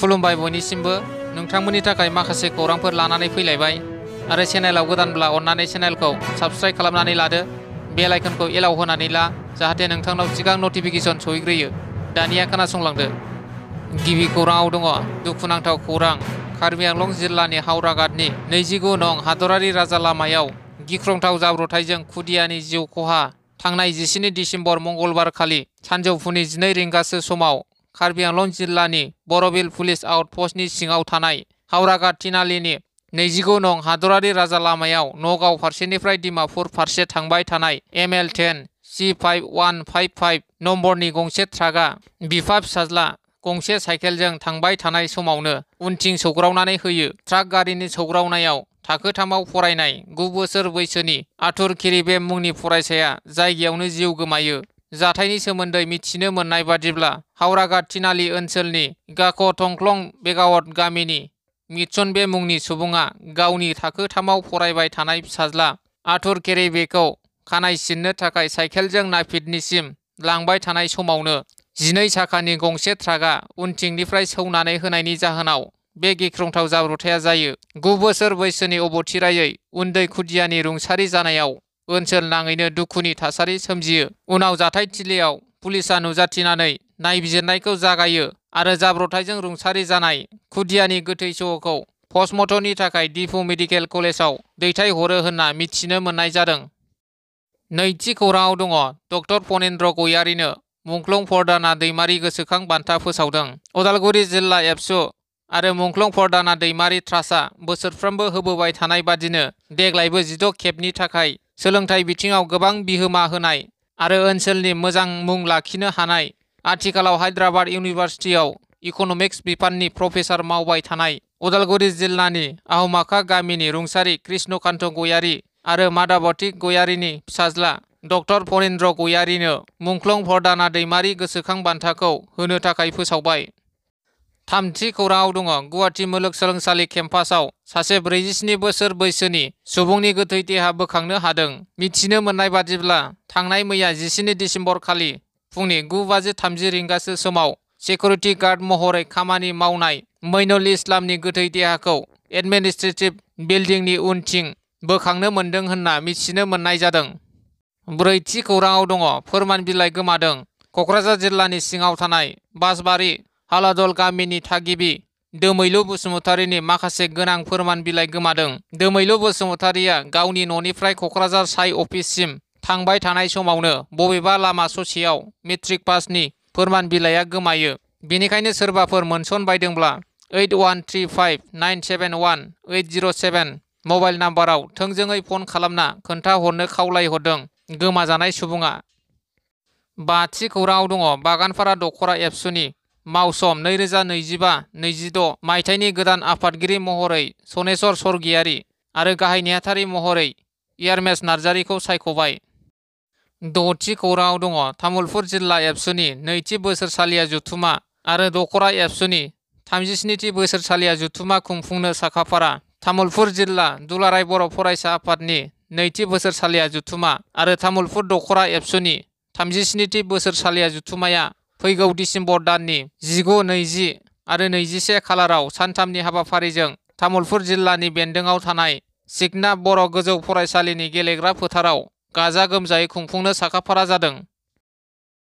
खुलुमबाय बयनिसिमबो नोंथांमोननि थाखाय माखासे खौरांफोर लानानै फैलायबाय आरो चेनेलाव गोदानब्ला अन्नानै चेनेलखौ साबस्क्राइब खालामनानै लादो बेल आइकनखौ एलाव होनानै ला जाहाथे नोंथांनाव सिगां नटिफिकेसन सहैग्रोयो। दानिया खोनासंलांदो। गिबि खौराङाव दङ दुखुनांथाव खौरां। कार्बि आंलं जिल्लानि हावराघाटनि 29 नं हादरारि राजा लामायाव गिख्रंथाव जाब्रबथायजों खुदियानि जिउ खहा। थांनाय 17 दिसेम्बर मंगलबार खालि सानजौफुनि 12 रिंगासो समाव कार्बि आंलं जिल्लानि बरबिल पुलिस आउटपस्टनि सिङाव थानाय हावराघाट तिनालिनि 29 नं हादरारि राजा लामायाव नगाव फारसेनिफ्राय डिमापुर फारसे थांबाय थानाय ML10 C5155 नम्बरनि गंसे ट्राकआ बिफा फिसाज्ला गंसे साइकेलजों थांबाय थानाय समावनो उनथिं सौग्रावनानै होयो। ट्राक गारिनि सौग्रावनायाव थाखो 3आव फरायनाय 9 बोसोर बैसोनि आथुर केरिबेम मुंनि फरायसाया जायगायावनो जिउ गोमायो। जाथायनि सोमोन्दै मिथिनो मोननाय बादिब्ला हावराघाट तिनालि ओनसोलनि गाख' थंख्लं बेगावत गामिनि मिटसनबे मुंनि सुबुङा गावनि थाखो 3आव फरायबाय थानाय फिसाज्ला आथुर केरिबेखौ खानाय सिननो थाखाय साइकेलजों नापितनिसिम लांबाय थानाय समावनो 12 साखानि गंसे ट्राकआ उनथिंनिफ्राय सौनानै होनायनि जाहोनाव बे गिख्रंथाव जाब्रबथाया जायो। 9 बोसोर बैसोनि अबथिरायै उन्दै खुदियानि रुंसारि जानायाव ओनसोल नाङैनो दुखुनि थासारि सोमजियो। उनाव जाथायथिलियाव पुलिसा नुजाथिनानै नायबिजिरनायखौ जागायो आरो जाब्रबथायजों रुंसारि जानाय खुदियानि गोथै सह'खौ पस्टमर्टमनि थाखाय दिफु मेडिकेल कलेजाव दैथायहरो होनना मिथिनो मोननाय जादों। नैथि खौराङाव दङ डक्टर फनेन्द्र गयारिनो मुंख्लं फरदाना दैमारि गोसोखां बान्था फोसावदों। उदालगुरि जिल्ला एबसु आरो मुंख्लं फरदाना दैमारि ट्रास्टआ बोसोरफ्रोमबो होबोबाय थानाय बादिनो देग्लायबो 16 खेबनि थाखाय सोलोंथाइ बिथिङाव गोबां बिहोमा होनाय आरो ओनसोलनि मोजां मुं लाखिनो हानाय आथिखालाव हायद्राबाद इउनिभार्सिटियाव इक'नमिक्स बिफाननि प्रफेसार मावबाय थानाय उदालगुरि जिल्लानि आहमाखा गामिनि रुंसारि कृष्णकान्त गयारि आरो माधाबती गयारिनि फिसाज्ला डक्टर फनेन्द्र गयारिनो मुंख्लं फरदाना दैमारि गोसोखां बान्थाखौ होनो थाखाय फोसावबाय। थामथि खौराङाव दङ गुवाहाटि मुलुगसोलोंसालि केम्पासआव सासे 47 बोसोर बैसोनि सुबुंनि गोथै देहा बोखांनो हादों। मिथिनो मोननाय बादिब्ला थांनाय मैया 17 दिसेम्बर खालि फुंनि 9:30 रिंगासो समाव सिकिउरिटि गार्ड महरै खामानि मावनाय मइनुल इस्लामनि गोथै देहाखौ एडमिनिस्ट्रेटिभ बिल्डिंनि उनथिं बोखांनो मोन्दों होनना मिथिनो मोननाय जादों। ब्रैथि खौराङाव दङ फोरमान बिलाइ गोमादों। क'क्राझार जिल्लानि सिङाव थानाय बासबारि हालादल गामिनि थागिबि दोमैलु बसुमतारिनि माखासे गोनां फोरमान बिलाइ गोमादों। दोमैलु बसुमतारिया गावनि न'निफ्राय क'क्राझार साइ अफिससिम थांबाय थानाय समावनो बबेबा लामा ससेयाव मेट्रिक पासनि फोरमान बिलाइया गोमायो। बेनिखायनो सोरबाफोर मोनसनबायदोंब्ला 8135971807 मबाइल नाम्बाराव थोंजोङै फन खालामना खोन्थाहरनो खावलायहरदों गोमाजानाय सुबुङा। बाथि खौराङाव दङ बागानपारा दख'रा एबसुनि मावसम 2025-26 मायथाइनि गोदान आफादगिरि महरै सनेस्वर स्वरगियारि आरो गाहाय नेहाथारि महरै एयारमेस नार्जारिखौ सायख'बाय। द'थि खौराङाव दङ तामुलपुर जिल्ला एबसुनि नैथि बोसोरसालिया जथुमा आरो दख'रा एबसुनि 37थि बोसोरसालिया जथुमा खुंफुंनो साखाफारा। तामुलपुर जिल्ला दुलाराय बर' फरायसा आफादनि नैथि बोसोरसालिया जथुमा आरो तामुलपुर दख'रा एबसुनि 37थि बोसोरसालिया जथुमाया फैगौ दिसेम्बर दाननि 19, 20 आरो 21 खालाराव सानथामनि हाबाफारिजों तामुलपुर जिल्लानि बेन्दोंआव थानाय सिकना बर' गोजौ फरायसालिनि गेलेग्रा फोथाराव गाजा गोमजायै खुंफुंनो साखाफारा जादों।